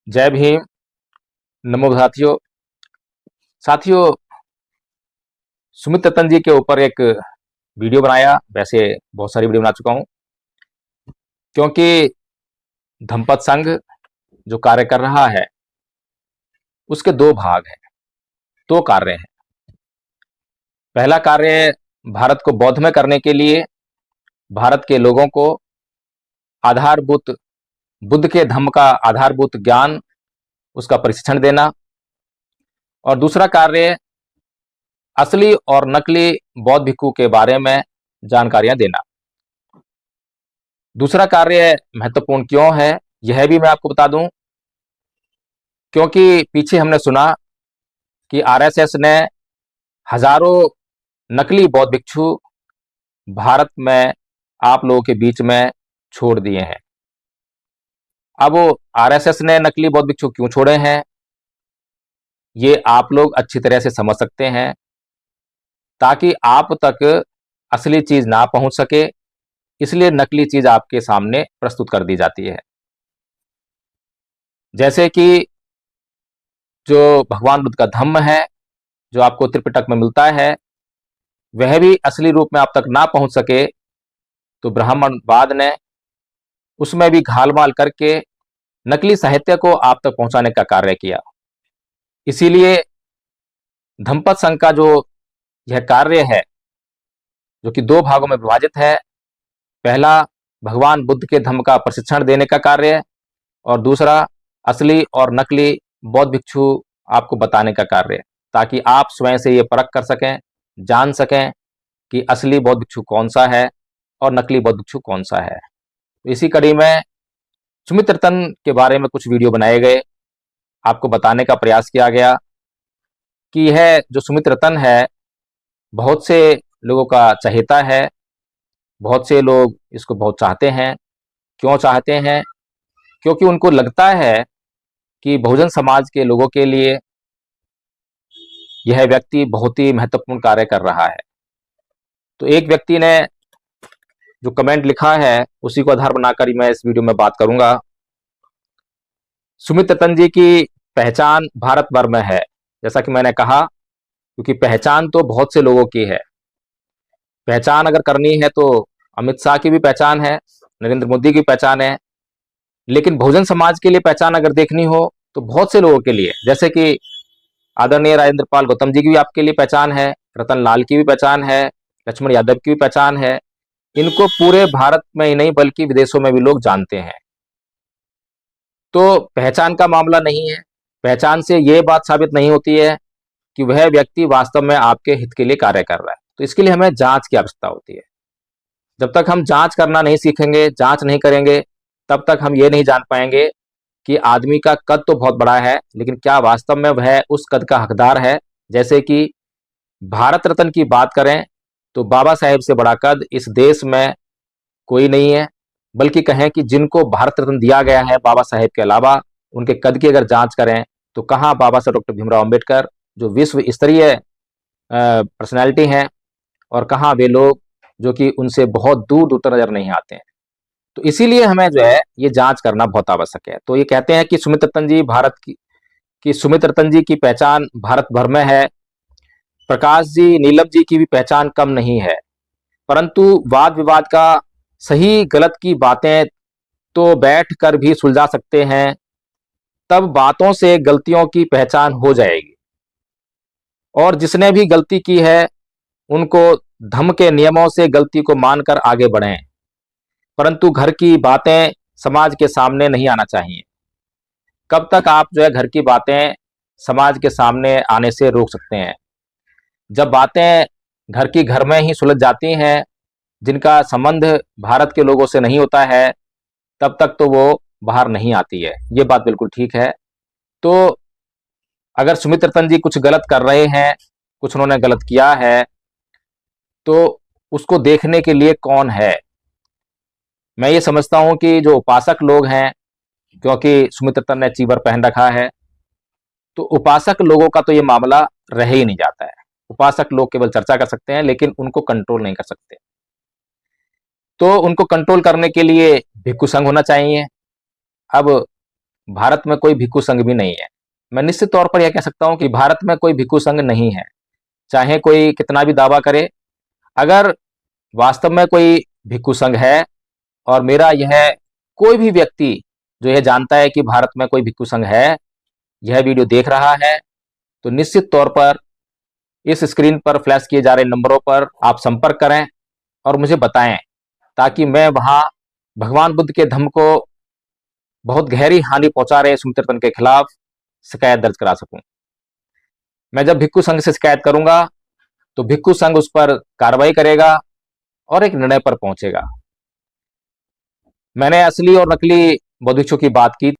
जय भीम। नमो साथियों। साथियों, सुमित रतन जी के ऊपर एक वीडियो बनाया। वैसे बहुत सारी वीडियो बना चुका हूं, क्योंकि धम्मपद संघ जो कार्य कर रहा है उसके दो भाग हैं, दो कार्य हैं। पहला कार्य भारत को बौद्धमय करने के लिए भारत के लोगों को आधारभूत बुद्ध के धम्म का आधारभूत ज्ञान, उसका प्रशिक्षण देना। और दूसरा कार्य असली और नकली बौद्ध भिक्षु के बारे में जानकारियां देना। दूसरा कार्य महत्वपूर्ण क्यों है यह भी मैं आपको बता दूं, क्योंकि पीछे हमने सुना कि आरएसएस ने हजारों नकली बौद्ध भिक्षु भारत में आप लोगों के बीच में छोड़ दिए हैं। अब आरएसएस ने नकली बौद्ध भिक्षु क्यों छोड़े हैं ये आप लोग अच्छी तरह से समझ सकते हैं, ताकि आप तक असली चीज ना पहुंच सके, इसलिए नकली चीज आपके सामने प्रस्तुत कर दी जाती है। जैसे कि जो भगवान बुद्ध का धम्म है, जो आपको त्रिपिटक में मिलता है, वह भी असली रूप में आप तक ना पहुंच सके तो ब्राह्मणवाद ने उसमें भी घालमाल करके नकली साहित्य को आप तक पहुंचाने का कार्य किया। इसीलिए धम्मपद संघ का जो यह कार्य है, जो कि दो भागों में विभाजित है, पहला भगवान बुद्ध के धम्म का प्रशिक्षण देने का कार्य और दूसरा असली और नकली बौद्ध भिक्षु आपको बताने का कार्य, ताकि आप स्वयं से ये परख कर सकें, जान सकें कि असली बौद्ध भिक्षु कौन सा है और नकली बौद्ध भिक्षु कौन सा है। इसी कड़ी में सुमित रतन के बारे में कुछ वीडियो बनाए गए, आपको बताने का प्रयास किया गया कि यह जो सुमित रतन है बहुत से लोगों का चहेता है, बहुत से लोग इसको बहुत चाहते हैं। क्यों चाहते हैं? क्योंकि उनको लगता है कि बहुजन समाज के लोगों के लिए यह व्यक्ति बहुत ही महत्वपूर्ण कार्य कर रहा है। तो एक व्यक्ति ने जो कमेंट लिखा है उसी को आधार बनाकर ही मैं इस वीडियो में बात करूंगा। सुमित रतन जी की पहचान भारत भर में है, जैसा कि मैंने कहा, क्योंकि पहचान तो बहुत से लोगों की है। पहचान अगर करनी है तो अमित शाह की भी पहचान है, नरेंद्र मोदी की पहचान है, लेकिन बहुजन समाज के लिए पहचान अगर देखनी हो तो बहुत से लोगों के लिए, जैसे कि आदरणीय राजेंद्र पाल गौतम जी की भी आपके लिए पहचान है, रतन लाल की भी पहचान है, लक्ष्मण यादव की भी पहचान है। इनको पूरे भारत में ही नहीं बल्कि विदेशों में भी लोग जानते हैं। तो पहचान का मामला नहीं है। पहचान से यह बात साबित नहीं होती है कि वह व्यक्ति वास्तव में आपके हित के लिए कार्य कर रहा है। तो इसके लिए हमें जांच की आवश्यकता होती है। जब तक हम जांच करना नहीं सीखेंगे, जांच नहीं करेंगे, तब तक हम ये नहीं जान पाएंगे कि आदमी का कद तो बहुत बड़ा है, लेकिन क्या वास्तव में वह उस कद का हकदार है। जैसे कि भारत रत्न की बात करें तो बाबा साहेब से बड़ा कद इस देश में कोई नहीं है, बल्कि कहें कि जिनको भारत रत्न दिया गया है बाबा साहेब के अलावा, उनके कद की अगर जांच करें तो कहाँ बाबा साहेब डॉक्टर भीमराव अंबेडकर जो विश्व स्तरीय पर्सनैलिटी हैं, और कहाँ वे लोग जो कि उनसे बहुत दूर दूर तक नजर नहीं आते हैं। तो इसीलिए हमें जो है ये जांच करना बहुत आवश्यक है। तो ये कहते हैं कि सुमित रतन जी भारत की सुमित रतन जी की पहचान भारत भर में है। प्रकाश जी, नीलम जी की भी पहचान कम नहीं है, परंतु वाद विवाद का सही गलत की बातें तो बैठ कर भी सुलझा सकते हैं, तब बातों से गलतियों की पहचान हो जाएगी। और जिसने भी गलती की है उनको धम्म के नियमों से गलती को मानकर आगे बढ़ें, परंतु घर की बातें समाज के सामने नहीं आना चाहिए। कब तक आप जो है घर की बातें समाज के सामने आने से रोक सकते हैं? जब बातें घर की घर में ही सुलझ जाती हैं, जिनका संबंध भारत के लोगों से नहीं होता है, तब तक तो वो बाहर नहीं आती है। ये बात बिल्कुल ठीक है। तो अगर सुमित रतन जी कुछ गलत कर रहे हैं, कुछ उन्होंने गलत किया है, तो उसको देखने के लिए कौन है? मैं ये समझता हूं कि जो उपासक लोग हैं, क्योंकि सुमित रतन ने चीवर पहन रखा है, तो उपासक लोगों का तो ये मामला रह ही नहीं जाता है। उपासक लोग केवल चर्चा कर सकते हैं, लेकिन उनको कंट्रोल नहीं कर सकते। तो उनको कंट्रोल करने के लिए भिक्षु संघ होना चाहिए। अब भारत में कोई भिक्षु संघ भी नहीं है। मैं निश्चित तौर पर यह कह सकता हूं कि भारत में कोई भिक्षु संघ नहीं है, चाहे कोई कितना भी दावा करे। अगर वास्तव में कोई भिक्षु संघ है, और मेरा यह कोई भी व्यक्ति जो यह जानता है कि भारत में कोई भिक्षु संघ है, यह वीडियो देख रहा है, तो निश्चित तौर पर इस स्क्रीन पर फ्लैश किए जा रहे नंबरों पर आप संपर्क करें और मुझे बताएं, ताकि मैं वहां भगवान बुद्ध के धम्म को बहुत गहरी हानि पहुंचा रहे सुमित रतन के खिलाफ शिकायत दर्ज करा सकूं। मैं जब भिक्षु संघ से शिकायत करूंगा तो भिक्षु संघ उस पर कार्रवाई करेगा और एक निर्णय पर पहुंचेगा। मैंने असली और नकली बौद्ध भिक्षु की बात की।